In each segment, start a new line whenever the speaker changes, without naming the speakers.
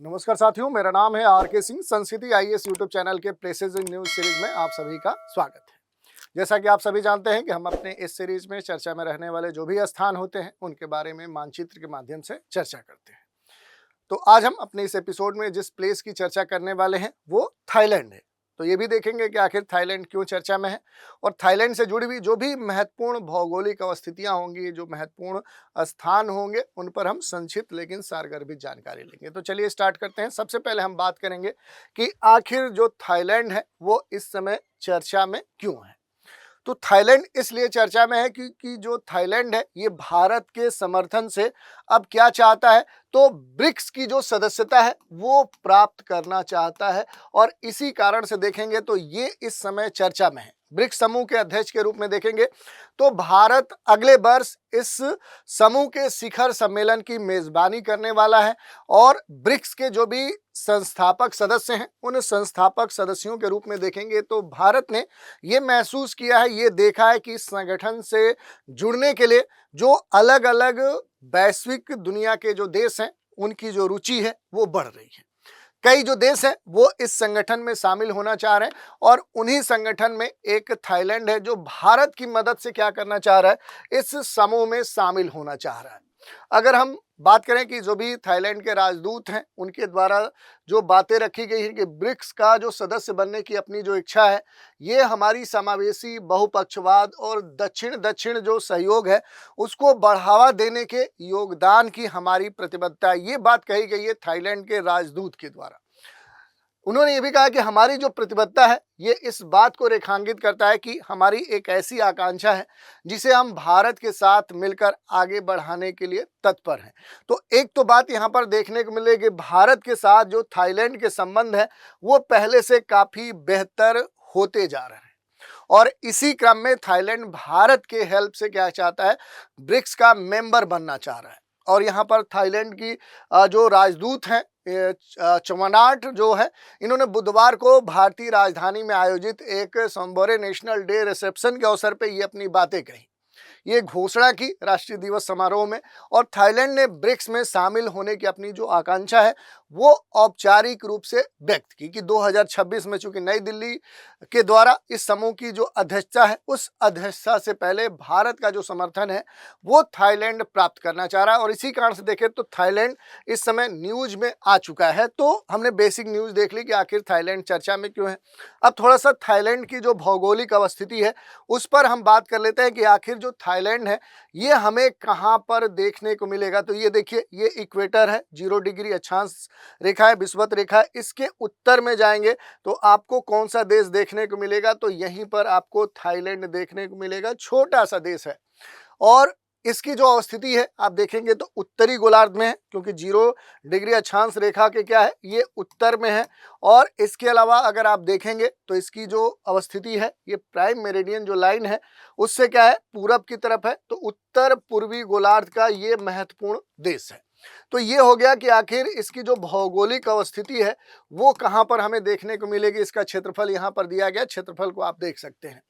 नमस्कार साथियों, मेरा नाम है आर.के. सिंह। संस्कृति आईएएस यूट्यूब चैनल के प्लेसेस इन न्यूज सीरीज में आप सभी का स्वागत है। जैसा कि आप सभी जानते हैं कि हम अपने इस सीरीज में चर्चा में रहने वाले जो भी स्थान होते हैं उनके बारे में मानचित्र के माध्यम से चर्चा करते हैं। तो आज हम अपने इस एपिसोड में जिस प्लेस की चर्चा करने वाले हैं वो थाईलैंड है। तो ये भी देखेंगे कि आखिर थाईलैंड क्यों चर्चा में है और थाईलैंड से जुड़ी हुई जो भी महत्वपूर्ण भौगोलिक अवस्थितियां होंगी, जो महत्वपूर्ण स्थान होंगे, उन पर हम संक्षिप्त लेकिन सारगर्भित जानकारी लेंगे। तो चलिए स्टार्ट करते हैं। सबसे पहले हम बात करेंगे कि आखिर जो थाईलैंड है वो इस समय चर्चा में क्यों है। तो थाईलैंड इसलिए चर्चा में है क्योंकि जो थाईलैंड है ये भारत के समर्थन से अब क्या चाहता है, तो ब्रिक्स की जो सदस्यता है वो प्राप्त करना चाहता है और इसी कारण से देखेंगे तो ये इस समय चर्चा में है। ब्रिक्स समूह के अध्यक्ष के रूप में देखेंगे तो भारत अगले वर्ष इस समूह के शिखर सम्मेलन की मेजबानी करने वाला है और ब्रिक्स के जो भी संस्थापक सदस्य हैं उन संस्थापक सदस्यों के रूप में देखेंगे तो भारत ने ये महसूस किया है, ये देखा है कि इस संगठन से जुड़ने के लिए जो अलग अलग वैश्विक दुनिया के जो देश हैं उनकी जो रुचि है वो बढ़ रही है। कई जो देश हैं वो इस संगठन में शामिल होना चाह रहे हैं और उन्हीं संगठन में एक थाईलैंड है जो भारत की मदद से क्या करना चाह रहा है, इस समूह में शामिल होना चाह रहा है। अगर हम बात करें कि जो भी थाईलैंड के राजदूत हैं उनके द्वारा जो बातें रखी गई हैं कि ब्रिक्स का जो सदस्य बनने की अपनी जो इच्छा है, ये हमारी समावेशी बहुपक्षवाद और दक्षिण दक्षिण जो सहयोग है उसको बढ़ावा देने के योगदान की हमारी प्रतिबद्धता है। ये बात कही गई है थाईलैंड के राजदूत के द्वारा। उन्होंने ये भी कहा कि हमारी जो प्रतिबद्धता है ये इस बात को रेखांकित करता है कि हमारी एक ऐसी आकांक्षा है जिसे हम भारत के साथ मिलकर आगे बढ़ाने के लिए तत्पर हैं। तो एक तो बात यहाँ पर देखने को मिलेगी, भारत के साथ जो थाईलैंड के संबंध है वो पहले से काफ़ी बेहतर होते जा रहे हैं और इसी क्रम में थाईलैंड भारत के हेल्प से क्या चाहता है, ब्रिक्स का मेंबर बनना चाह रहा है। और यहाँ पर थाईलैंड की जो राजदूत हैं चमनाट जो है, इन्होंने बुधवार को भारतीय राजधानी में आयोजित एक सोमबोरे नेशनल डे रिसेप्शन के अवसर पर ये अपनी बातें कही, ये घोषणा की राष्ट्रीय दिवस समारोह में और थाईलैंड ने ब्रिक्स में शामिल होने की अपनी जो आकांक्षा है वो औपचारिक रूप से व्यक्त की कि 2026 में चूंकि नई दिल्ली के द्वारा इस समूह की जो अध्यक्षता है उस अध्यक्षता से पहले भारत का जो समर्थन है वो थाईलैंड प्राप्त करना चाह रहा है और इसी कारण से देखें तो थाईलैंड इस समय न्यूज में आ चुका है। तो हमने बेसिक न्यूज देख ली कि आखिर थाईलैंड चर्चा में क्यों है। अब थोड़ा सा थाईलैंड की जो भौगोलिक अवस्थिति है उस पर हम बात कर लेते हैं कि आखिर जो थाईलैंड है ये हमें कहां पर देखने को मिलेगा। तो ये देखिए, ये इक्वेटर है, 0 डिग्री अक्षांश रेखा है, विषुवत रेखा है। इसके उत्तर में जाएंगे तो आपको कौन सा देश देखने को मिलेगा, तो यहीं पर आपको थाईलैंड देखने को मिलेगा। छोटा सा देश है और इसकी जो अवस्थिति है आप देखेंगे तो उत्तरी गोलार्ध में है क्योंकि 0 डिग्री अक्षांश रेखा के क्या है, ये उत्तर में है। और इसके अलावा अगर आप देखेंगे तो इसकी जो अवस्थिति है ये प्राइम मेरिडियन जो लाइन है उससे क्या है, पूरब की तरफ है। तो उत्तर पूर्वी गोलार्ध का ये महत्वपूर्ण देश है। तो ये हो गया कि आखिर इसकी जो भौगोलिक अवस्थिति है वो कहाँ पर हमें देखने को मिलेगी। इसका क्षेत्रफल यहाँ पर दिया गया, क्षेत्रफल को आप देख सकते हैं।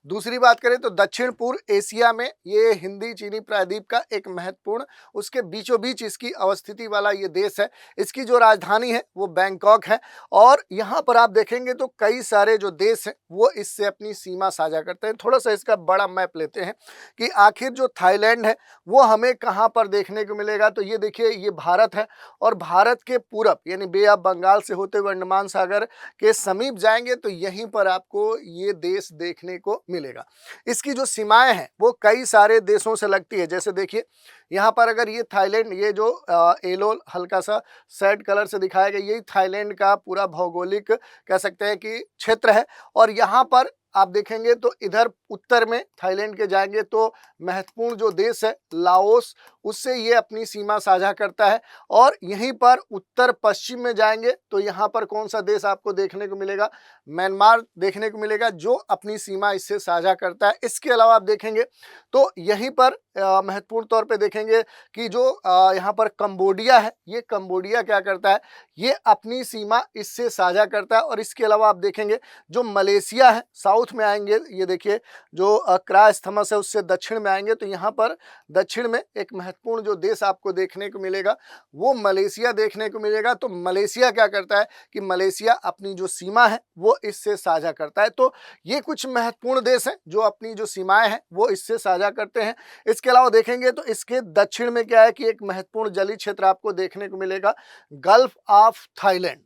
दूसरी बात करें तो दक्षिण पूर्व एशिया में ये हिंदी चीनी प्रायद्वीप का एक महत्वपूर्ण, उसके बीचों बीच इसकी अवस्थिति वाला ये देश है। इसकी जो राजधानी है वो बैंकॉक है और यहाँ पर आप देखेंगे तो कई सारे जो देश हैं वो इससे अपनी सीमा साझा करते हैं। थोड़ा सा इसका बड़ा मैप लेते हैं कि आखिर जो थाईलैंड है वो हमें कहाँ पर देखने को मिलेगा। तो ये देखिए, ये भारत है और भारत के पूरब यानी बे ऑफ बंगाल से होते हुए अंडमान सागर के समीप जाएंगे तो यहीं पर आपको ये देश देखने को मिलेगा। इसकी जो सीमाएं हैं वो कई सारे देशों से लगती है। जैसे देखिए यहाँ पर अगर ये थाईलैंड, ये जो येलो हल्का सा सैड कलर से दिखाया गया, यही थाईलैंड का पूरा भौगोलिक कह सकते हैं कि क्षेत्र है। और यहाँ पर आप देखेंगे तो इधर उत्तर में थाईलैंड के जाएंगे तो महत्वपूर्ण जो देश है लाओस, उससे ये अपनी सीमा साझा करता है। और यहीं पर उत्तर पश्चिम में जाएंगे तो यहाँ पर कौन सा देश आपको देखने को मिलेगा, म्यांमार देखने को मिलेगा जो अपनी सीमा इससे साझा करता है। इसके अलावा आप देखेंगे तो यहीं पर महत्वपूर्ण तौर पे देखेंगे कि जो यहाँ पर कंबोडिया है, ये कंबोडिया क्या करता है, ये अपनी सीमा इससे साझा करता है। और इसके अलावा आप देखेंगे जो मलेशिया है साउथ साउथ में आएंगे, ये देखिए जो क्रा स्थमस है उससे दक्षिण में आएंगे तो यहाँ पर दक्षिण में एक महत्वपूर्ण जो देश आपको देखने को मिलेगा वो मलेशिया देखने को मिलेगा। तो मलेशिया क्या करता है कि मलेशिया अपनी जो सीमा है वो इससे साझा करता है। तो ये कुछ महत्वपूर्ण देश हैं जो अपनी जो सीमाएं हैं वो इससे साझा करते हैं। इसके अलावा देखेंगे तो इसके दक्षिण में क्या है कि एक महत्वपूर्ण जलीय क्षेत्र आपको देखने को मिलेगा, गल्फ ऑफ थाईलैंड।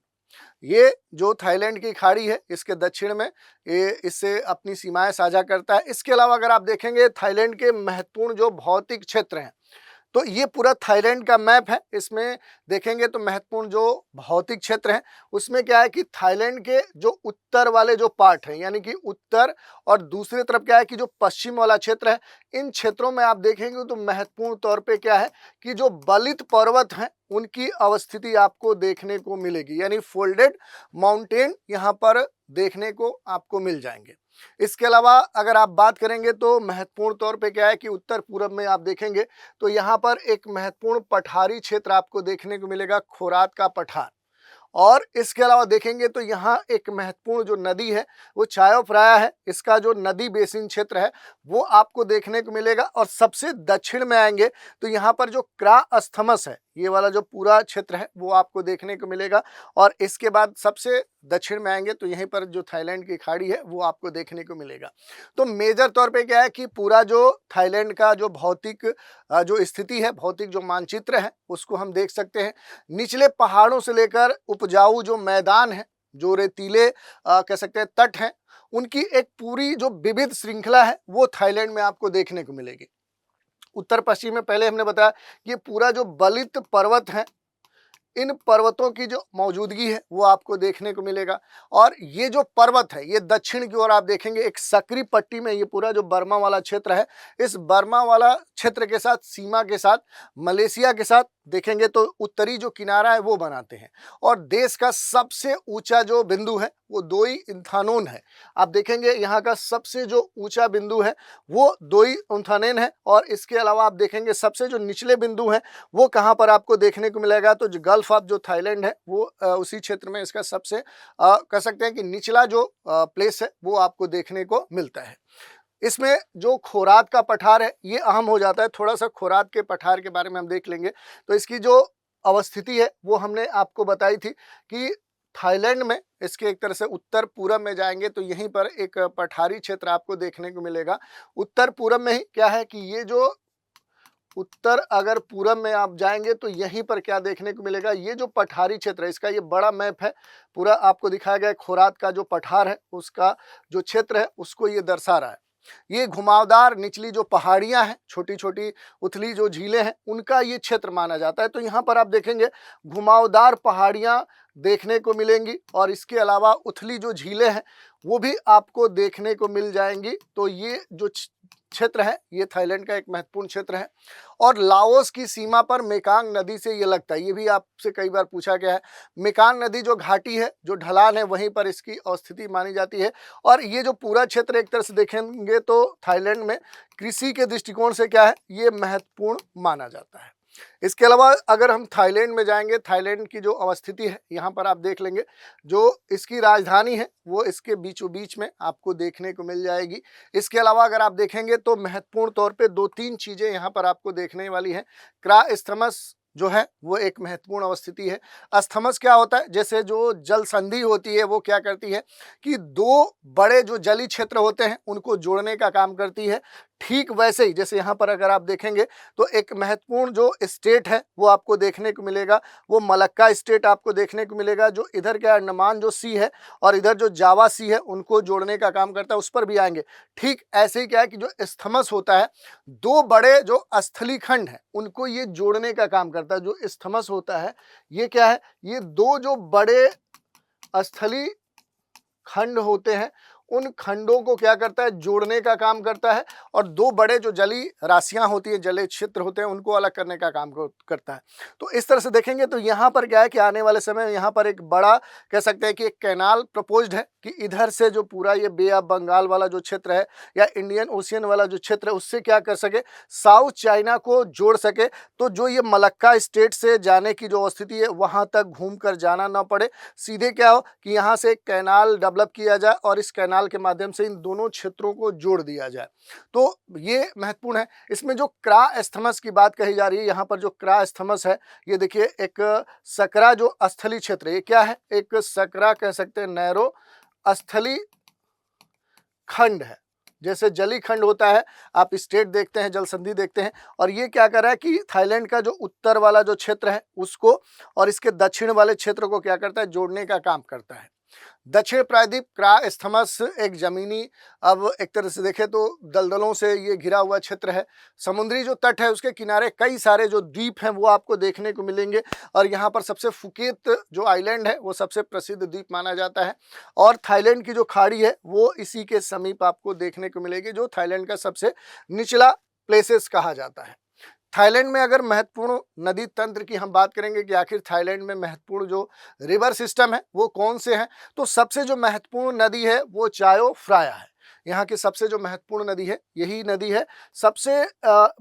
ये जो थाईलैंड की खाड़ी है इसके दक्षिण में ये इससे अपनी सीमाएं साझा करता है। इसके अलावा अगर आप देखेंगे थाईलैंड के महत्वपूर्ण जो भौतिक क्षेत्र हैं तो ये पूरा थाईलैंड का मैप है। इसमें देखेंगे तो महत्वपूर्ण जो भौतिक क्षेत्र हैं उसमें क्या है कि थाईलैंड के जो उत्तर वाले जो पार्ट हैं यानी कि उत्तर, और दूसरी तरफ क्या है कि जो पश्चिम वाला क्षेत्र है, इन क्षेत्रों में आप देखेंगे तो महत्वपूर्ण तौर पे क्या है कि जो बलित पर्वत हैं उनकी अवस्थिति आपको देखने को मिलेगी, यानी फोल्डेड माउंटेन यहाँ पर देखने को आपको मिल जाएंगे। इसके अलावा अगर आप बात करेंगे तो महत्वपूर्ण तौर पे क्या है कि उत्तर पूर्व में आप देखेंगे तो यहाँ पर एक महत्वपूर्ण पठारी क्षेत्र आपको देखने को मिलेगा, खोरात का पठार। और इसके अलावा देखेंगे तो यहाँ एक महत्वपूर्ण जो नदी है वो चायो फ्राया है, इसका जो नदी बेसिन क्षेत्र है वो आपको देखने को मिलेगा। और सबसे दक्षिण में आएंगे तो यहाँ पर जो क्रा स्थमस है ये वाला जो पूरा क्षेत्र है वो आपको देखने को मिलेगा। और इसके बाद सबसे दक्षिण में आएंगे तो यहीं पर जो थाईलैंड की खाड़ी है वो आपको देखने को मिलेगा। तो मेजर तौर पे क्या है कि पूरा जो थाईलैंड का जो भौतिक जो स्थिति है, भौतिक जो मानचित्र है उसको हम देख सकते हैं। निचले पहाड़ों से लेकर उपजाऊ जो मैदान है, जो रेतीले कह सकते हैं तट हैं, उनकी एक पूरी जो विविध श्रृंखला है वो थाईलैंड में आपको देखने को मिलेगी। उत्तर पश्चिम में पहले हमने बताया ये पूरा जो बलित पर्वत है, इन पर्वतों की जो मौजूदगी है वो आपको देखने को मिलेगा। और ये जो पर्वत है ये दक्षिण की ओर आप देखेंगे एक सकरी पट्टी में, ये पूरा जो बर्मा वाला क्षेत्र है, इस बर्मा वाला क्षेत्र के साथ सीमा के साथ मलेशिया के साथ देखेंगे तो उत्तरी जो किनारा है वो बनाते हैं। और देश का सबसे ऊंचा जो बिंदु है वो दोई इंथानोन है। आप देखेंगे यहाँ का सबसे जो ऊंचा बिंदु है वो दोई इंथानोन है। और इसके अलावा आप देखेंगे सबसे जो निचले बिंदु है वो कहाँ पर आपको देखने को मिलेगा, तो जो गल्फ ऑफ जो थाईलैंड है वो उसी क्षेत्र में इसका सबसे कह सकते हैं कि निचला जो प्लेस है वो आपको देखने को मिलता है। इसमें जो खोरात का पठार है ये अहम हो जाता है। थोड़ा सा खोरात के पठार के बारे में हम देख लेंगे। तो इसकी जो अवस्थिति है वो हमने आपको बताई थी कि थाईलैंड में इसके एक तरह से उत्तर पूरब में जाएंगे तो यहीं पर एक पठारी क्षेत्र आपको देखने को मिलेगा। उत्तर पूरब में ही क्या है कि ये जो उत्तर अगर पूरब में आप जाएंगे तो यहीं पर क्या देखने को मिलेगा, ये जो पठारी क्षेत्र है इसका ये बड़ा मैप है, पूरा आपको दिखाया गया है। खोरात का जो पठार है उसका जो क्षेत्र है उसको ये दर्शा रहा है। ये घुमावदार निचली जो पहाड़ियां हैं, छोटी छोटी उथली जो झीलें हैं, उनका ये क्षेत्र माना जाता है। तो यहाँ पर आप देखेंगे घुमावदार पहाड़ियां देखने को मिलेंगी और इसके अलावा उथली जो झीलें हैं वो भी आपको देखने को मिल जाएंगी। तो ये जो क्षेत्र है ये थाईलैंड का एक महत्वपूर्ण क्षेत्र है। और लाओस की सीमा पर मेकांग नदी से ये लगता है, ये भी आपसे कई बार पूछा गया है। मेकांग नदी जो घाटी है, जो ढलान है, वहीं पर इसकी अवस्थिति मानी जाती है। और ये जो पूरा क्षेत्र एक तरह से देखेंगे तो थाईलैंड में कृषि के दृष्टिकोण से क्या है, ये महत्वपूर्ण माना जाता है। इसके अलावा अगर हम थाईलैंड में जाएंगे, थाईलैंड की जो अवस्थिति है यहाँ पर आप देख लेंगे, जो इसकी राजधानी है वो इसके बीचों बीच में आपको देखने को मिल जाएगी। इसके अलावा अगर आप देखेंगे तो महत्वपूर्ण तौर पे 2-3 चीज़ें यहाँ पर आपको देखने वाली हैं। क्रा स्थमस जो है वो एक महत्वपूर्ण अवस्थिति है। स्थमस क्या होता है, जैसे जो जल संधि होती है वो क्या करती है कि 2 बड़े जो जलीय क्षेत्र होते हैं उनको जोड़ने का काम करती है। ठीक वैसे ही जैसे यहाँ पर अगर आप देखेंगे तो एक महत्वपूर्ण जो स्टेट है वो आपको देखने को मिलेगा, वो मलक्का स्टेट आपको देखने को मिलेगा, जो इधर क्या अंडमान जो सी है और इधर जो जावा सी है उनको जोड़ने का काम करता है, उस पर भी आएंगे। ठीक ऐसे ही क्या है कि जो स्थमस होता है, 2 बड़े जो स्थली खंड है उनको ये जोड़ने का काम करता है। जो स्थमस होता है ये क्या है, ये 2 जो बड़े स्थली खंड होते हैं उन खंडों को क्या करता है, जोड़ने का काम करता है। और 2 बड़े जो जलीय राशियां होती है, जलीय क्षेत्र होते हैं, उनको अलग करने का काम करता है। तो इस तरह से देखेंगे तो यहाँ पर क्या है कि आने वाले समय में यहाँ पर एक बड़ा कह सकते हैं कि एक कैनाल प्रपोज्ड है कि इधर से जो पूरा ये बे ऑफ बंगाल वाला जो क्षेत्र है या इंडियन ओशियन वाला जो क्षेत्र है उससे क्या कर सके, साउथ चाइना को जोड़ सके। तो जो ये मलक्का स्टेट से जाने की जो स्थिति है वहाँ तक घूम कर जाना ना पड़े, सीधे क्या हो कि यहाँ से एक कैनाल डेवलप किया जाए और इस कैनाल कैनाल के माध्यम से इन दोनों क्षेत्रों को जोड़ दिया जाए। तो ये महत्वपूर्ण है। इसमें जो क्रा एस्थमस की बात कही जा रही है, यहाँ पर जो क्रा एस्थमस है, ये देखिए एक सकरा जो स्थली क्षेत्र है, ये क्या है, एक सकरा कह सकते हैं, नैरो स्थली खंड है। जैसे जली खंड होता है, आप स्टेट देखते हैं, जल संधि देखते हैं, और ये क्या कर रहा है कि थाईलैंड का जो उत्तर वाला जो क्षेत्र है उसको और इसके दक्षिण वाले क्षेत्र को क्या करता है, जोड़ने का काम करता है। दक्षिण प्रायद्वीप क्रा एस्थमस एक जमीनी, अब एक तरह से देखें तो दलदलों से ये घिरा हुआ क्षेत्र है। समुद्री जो तट है उसके किनारे कई सारे जो द्वीप हैं वो आपको देखने को मिलेंगे, और यहाँ पर सबसे फुकेत जो आइलैंड है वो सबसे प्रसिद्ध द्वीप माना जाता है। और थाईलैंड की जो खाड़ी है वो इसी के समीप आपको देखने को मिलेगी, जो थाईलैंड का सबसे निचला प्लेसेस कहा जाता है। थाईलैंड में अगर महत्वपूर्ण नदी तंत्र की हम बात करेंगे कि आखिर थाईलैंड में महत्वपूर्ण जो रिवर सिस्टम है वो कौन से हैं, तो सबसे जो महत्वपूर्ण नदी है वो चायो फ्राया है। यहाँ की सबसे जो महत्वपूर्ण नदी है यही नदी है, सबसे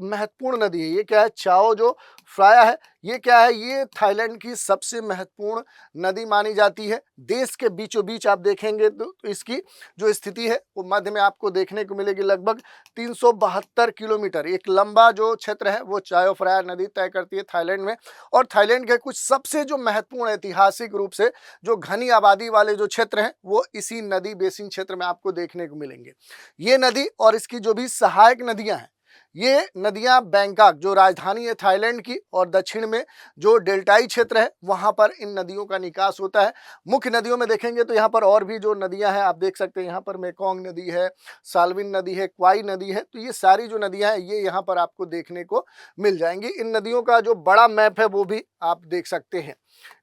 महत्वपूर्ण नदी है। ये क्या है, चाओ जो फ्राया है, ये क्या है, ये थाईलैंड की सबसे महत्वपूर्ण नदी मानी जाती है। देश के बीचों बीच आप देखेंगे तो इसकी जो स्थिति है वो मध्य में आपको देखने को मिलेगी। लगभग 372 किलोमीटर एक लंबा जो क्षेत्र है वो चायो फ्राया नदी तय करती है थाईलैंड में। और थाईलैंड के कुछ सबसे जो महत्वपूर्ण ऐतिहासिक रूप से जो घनी आबादी वाले जो क्षेत्र हैं वो इसी नदी बेसिन क्षेत्र में आपको देखने को मिलेंगे। ये नदी और इसकी जो भी सहायक नदियां हैं, ये नदियां बैंकॉक जो राजधानी है थाईलैंड की, और दक्षिण में जो डेल्टाई क्षेत्र है वहां पर इन नदियों का निकास होता है। मुख्य नदियों में देखेंगे तो यहाँ पर और भी जो नदियां हैं आप देख सकते हैं, यहाँ पर मेकोंग नदी है, साल्विन नदी है, क्वाई नदी है, तो ये सारी जो नदियां हैं ये यहाँ पर आपको देखने को मिल जाएंगी। इन नदियों का जो बड़ा मैप है वो भी आप देख सकते हैं।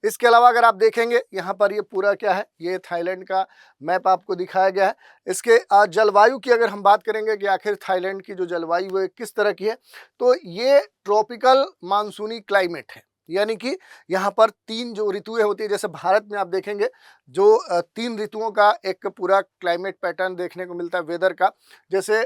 इसके अलावा अगर आप देखेंगे यहाँ पर ये पूरा क्या है, ये थाईलैंड का मैप आपको दिखाया गया है। इसके जलवायु की अगर हम बात करेंगे कि आखिर थाईलैंड की जो जलवायु है किस तरह की है, तो ये ट्रॉपिकल मानसूनी क्लाइमेट है। यानी कि यहाँ पर 3 जो ऋतुएं होती है, जैसे भारत में आप देखेंगे जो 3 ऋतुओं का एक पूरा क्लाइमेट पैटर्न देखने को मिलता है वेदर का। जैसे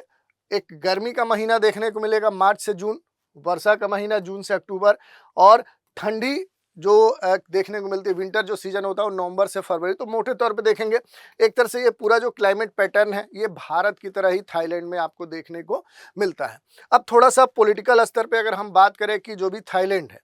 एक गर्मी का महीना देखने को मिलेगा मार्च से जून, वर्षा का महीना जून से अक्टूबर, और ठंडी जो देखने को मिलती है विंटर जो सीजन होता है वो नवंबर से फरवरी। तो मोटे तौर पे देखेंगे एक तरह से ये पूरा जो क्लाइमेट पैटर्न है ये भारत की तरह ही थाईलैंड में आपको देखने को मिलता है। अब थोड़ा सा पॉलिटिकल स्तर पे अगर हम बात करें कि जो भी थाईलैंड है,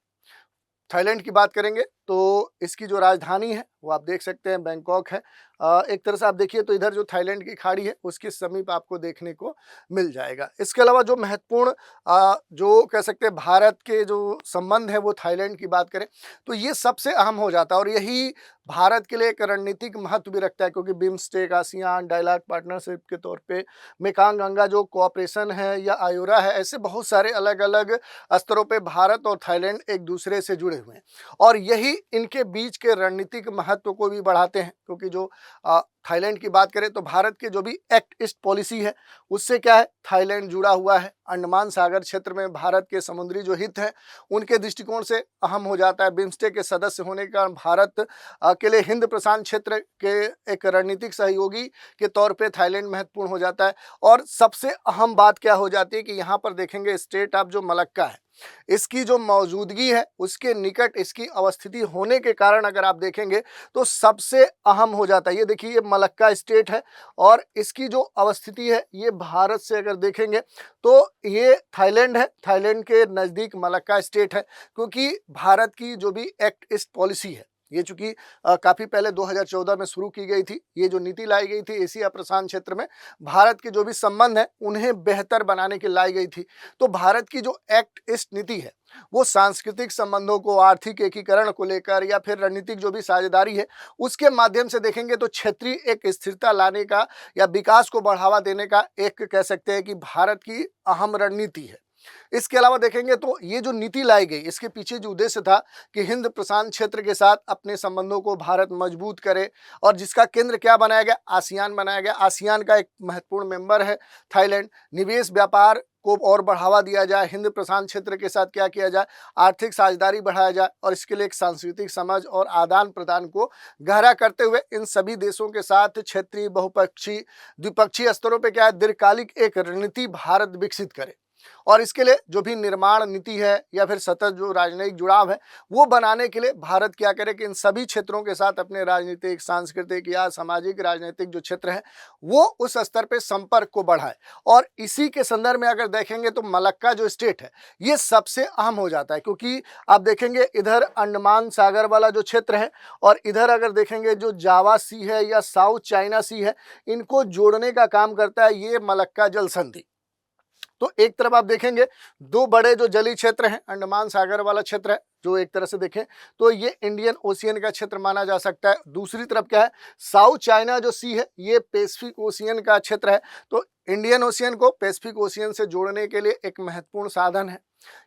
थाईलैंड की बात करेंगे तो इसकी जो राजधानी है वो आप देख सकते हैं बैंकॉक है। एक तरह से आप देखिए तो इधर जो थाईलैंड की खाड़ी है उसके समीप आपको देखने को मिल जाएगा। इसके अलावा जो महत्वपूर्ण जो कह सकते हैं भारत के जो संबंध है वो थाईलैंड की बात करें तो ये सबसे अहम हो जाता है, और यही भारत के लिए एक रणनीतिक महत्व भी रखता है, क्योंकि बिम्स्टेक, आसियान, डायलॉग पार्टनरशिप के तौर पे मेकांग गंगा जो कोऑपरेशन है या आयोरा है, ऐसे बहुत सारे अलग अलग स्तरों पे भारत और थाईलैंड एक दूसरे से जुड़े हुए हैं, और यही इनके बीच के रणनीतिक महत्व को भी बढ़ाते हैं। क्योंकि जो थाईलैंड की बात करें तो भारत के जो भी एक्ट ईस्ट पॉलिसी है उससे क्या है, थाईलैंड जुड़ा हुआ है। अंडमान सागर क्षेत्र में भारत के समुद्री जो हित है उनके दृष्टिकोण से अहम हो जाता है। बिम्स्टेक के सदस्य होने के कारण भारत के लिए हिंद प्रशांत क्षेत्र के एक रणनीतिक सहयोगी के तौर पे थाईलैंड महत्वपूर्ण हो जाता है। और सबसे अहम बात क्या हो जाती है कि यहाँ पर देखेंगे स्टेट ऑफ जो मलक्का है, इसकी जो मौजूदगी है उसके निकट इसकी अवस्थिति होने के कारण अगर आप देखेंगे तो सबसे अहम हो जाता है। ये देखिए ये मलक्का स्टेट है और इसकी जो अवस्थिति है ये भारत से अगर देखेंगे तो ये थाईलैंड है, थाईलैंड के नज़दीक मलक्का स्टेट है। क्योंकि भारत की जो भी एक्ट ईस्ट पॉलिसी है ये चूंकि काफ़ी पहले 2014 में शुरू की गई थी, ये जो नीति लाई गई थी एशिया प्रशांत क्षेत्र में भारत के जो भी संबंध है उन्हें बेहतर बनाने के लाई गई थी। तो भारत की जो एक्ट ईस्ट नीति है वो सांस्कृतिक संबंधों को, आर्थिक एकीकरण को लेकर या फिर रणनीतिक जो भी साझेदारी है उसके माध्यम से देखेंगे तो क्षेत्रीय एक स्थिरता लाने का या विकास को बढ़ावा देने का एक कह सकते हैं कि भारत की अहम रणनीति है। इसके अलावा देखेंगे तो ये जो नीति लाई गई इसके पीछे जो उद्देश्य था कि हिंद प्रशांत क्षेत्र के साथ अपने संबंधों को भारत मजबूत करे, और जिसका केंद्र क्या बनाया गया, आसियान बनाया गया। आसियान का एक महत्वपूर्ण मेंबर है थाईलैंड। निवेश व्यापार को और बढ़ावा दिया जाए, हिंद प्रशांत क्षेत्र के साथ क्या किया जाए, आर्थिक साझेदारी बढ़ाया जाए, और इसके लिए एक सांस्कृतिक समझ और आदान प्रदान को गहरा करते हुए इन सभी देशों के साथ क्षेत्रीय, बहुपक्षीय, द्विपक्षीय स्तरों पर क्या है दीर्घकालिक एक रणनीति भारत विकसित करे। और इसके लिए जो भी निर्माण नीति है या फिर सतत जो राजनयिक जुड़ाव है वो बनाने के लिए भारत क्या करे कि इन सभी क्षेत्रों के साथ अपने राजनीतिक, सांस्कृतिक या सामाजिक राजनीतिक जो क्षेत्र है वो उस स्तर पे संपर्क को बढ़ाए। और इसी के संदर्भ में अगर देखेंगे तो मलक्का जो स्टेट है ये सबसे अहम हो जाता है, क्योंकि आप देखेंगे इधर अंडमान सागर वाला जो क्षेत्र है और इधर अगर देखेंगे जो जावा सी है या साउथ चाइना सी है, इनको जोड़ने का काम करता है ये मलक्का जल संधि। तो एक तरफ आप देखेंगे दो बड़े जो जलीय क्षेत्र हैं, अंडमान सागर वाला क्षेत्र है जो एक तरह से देखें तो ये इंडियन ओशियन का क्षेत्र माना जा सकता है। दूसरी तरफ क्या है, साउथ चाइना जो सी है ये पैसिफिक ओशियन का क्षेत्र है। तो इंडियन ओशियन को पैसिफिक ओशियन से जोड़ने के लिए एक महत्वपूर्ण साधन है।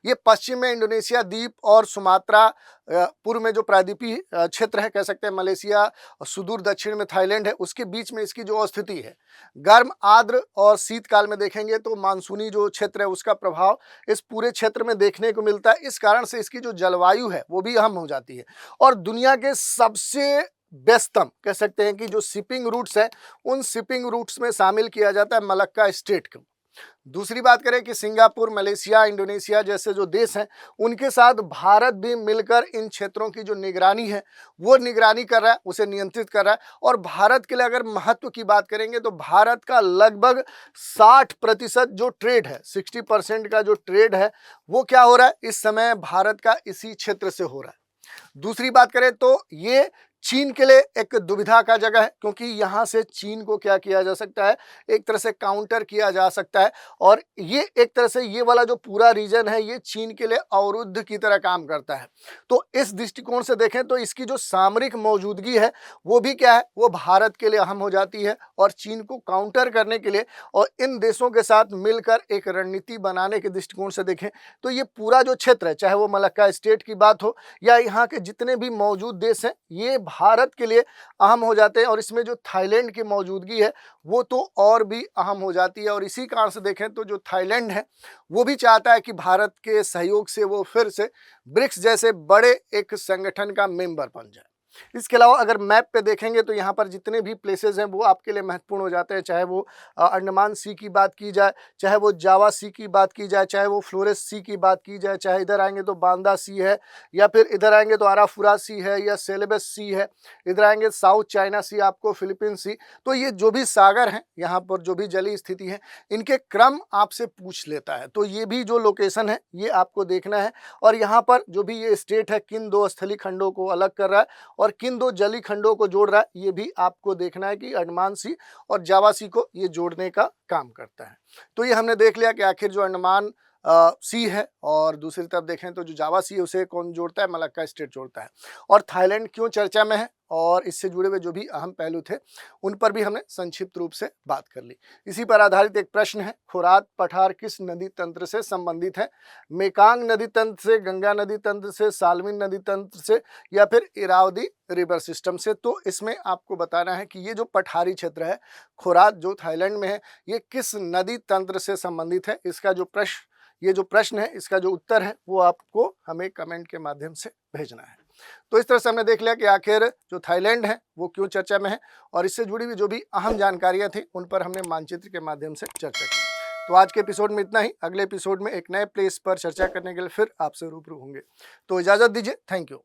ये पश्चिम में इंडोनेशिया द्वीप और सुमात्रा, पूर्व में जो प्रायद्वीपीय क्षेत्र है कह सकते हैं मलेशिया, सुदूर दक्षिण में थाईलैंड है, उसके बीच में इसकी जो स्थिति है। गर्म, आर्द्र और शीतकाल में देखेंगे तो मानसूनी जो क्षेत्र है उसका प्रभाव इस पूरे क्षेत्र में देखने को मिलता है। इस कारण से इसकी जो जलवायु है वो भी अहम हो जाती है। और दुनिया के सबसे व्यस्तम कह सकते हैं कि जो शिपिंग रूट्स हैं उन शिपिंग रूट्स में शामिल किया जाता है मलक्का स्टेट को। दूसरी बात करें कि सिंगापुर, मलेशिया, इंडोनेशिया जैसे जो देश हैं उनके साथ भारत भी मिलकर इन क्षेत्रों की जो निगरानी है वो निगरानी कर रहा है, उसे नियंत्रित कर रहा है। और भारत के लिए अगर महत्व की बात करेंगे तो भारत का लगभग 60% जो ट्रेड है, 60% का जो ट्रेड है वो क्या हो रहा है इस समय भारत का इसी क्षेत्र से हो रहा है। दूसरी बात करें तो ये चीन के लिए एक दुविधा का जगह है, क्योंकि यहाँ से चीन को क्या किया जा सकता है, एक तरह से काउंटर किया जा सकता है। और ये एक तरह से ये वाला जो पूरा रीजन है ये चीन के लिए अवरुद्ध की तरह काम करता है। तो इस दृष्टिकोण से देखें तो इसकी जो सामरिक मौजूदगी है वो भी क्या है, वो भारत के लिए अहम हो जाती है। और चीन को काउंटर करने के लिए और इन देशों के साथ मिलकर एक रणनीति बनाने के दृष्टिकोण से देखें तो ये पूरा जो क्षेत्र है, चाहे वो मलक्का स्टेट की बात हो या यहाँ के जितने भी मौजूद देश हैं, ये भारत के लिए अहम हो जाते हैं। और इसमें जो थाईलैंड की मौजूदगी है वो तो और भी अहम हो जाती है। और इसी कारण से देखें तो जो थाईलैंड है वो भी चाहता है कि भारत के सहयोग से वो फिर से ब्रिक्स जैसे बड़े एक संगठन का मेंबर बन जाए। इसके अलावा अगर मैप पे देखेंगे तो यहाँ पर जितने भी प्लेसेस हैं वो आपके लिए महत्वपूर्ण हो जाते हैं, चाहे वो अंडमान सी की बात की जाए, चाहे वो जावा सी की बात की जाए, चाहे वो फ्लोरेस सी की बात की जाए, चाहे इधर आएंगे तो बांदा सी है, या फिर इधर आएंगे तो आराफुरा सी है या सेलेबस सी है, इधर आएंगे साउथ चाइना सी, आपको फिलीपींस सी। तो ये जो भी सागर हैं यहाँ पर जो भी जलीय स्थिति है इनके क्रम आपसे पूछ लेता है। तो ये भी जो लोकेशन है ये आपको देखना है। और यहाँ पर जो भी ये स्टेट है किन दो स्थलीय खंडों को अलग कर रहा है और किन दो जलीय खंडों को जोड़ रहा है ये भी आपको देखना है कि अंडमान सी और जावा सी को ये जोड़ने का काम करता है। तो ये हमने देख लिया कि आखिर जो अंडमान सी है और दूसरी तरफ देखें तो जो जावा सी है उसे कौन जोड़ता है, मलक्का स्टेट जोड़ता है। और थाईलैंड क्यों चर्चा में है और इससे जुड़े हुए जो भी अहम पहलू थे उन पर भी हमने संक्षिप्त रूप से बात कर ली। इसी पर आधारित एक प्रश्न है, खोरात पठार किस नदी तंत्र से संबंधित है? मेकांग नदी तंत्र से, गंगा नदी तंत्र से, साल्विन नदी तंत्र से या फिर इरावदी रिवर सिस्टम से? तो इसमें आपको बताना है कि ये जो पठारी क्षेत्र है खोरात जो थाईलैंड में है ये किस नदी तंत्र से संबंधित है। इसका जो प्रश्न है इसका जो उत्तर है वो आपको हमें कमेंट के माध्यम से भेजना है। तो इस तरह से हमने देख लिया कि आखिर जो थाईलैंड है वो क्यों चर्चा में है और इससे जुड़ी हुई जो भी अहम जानकारियां थी उन पर हमने मानचित्र के माध्यम से चर्चा की। तो आज के एपिसोड में इतना ही। अगले एपिसोड में एक नए प्लेस पर चर्चा करने के लिए फिर आपसे रूबरू होंगे। तो इजाज़त दीजिए। Thank you.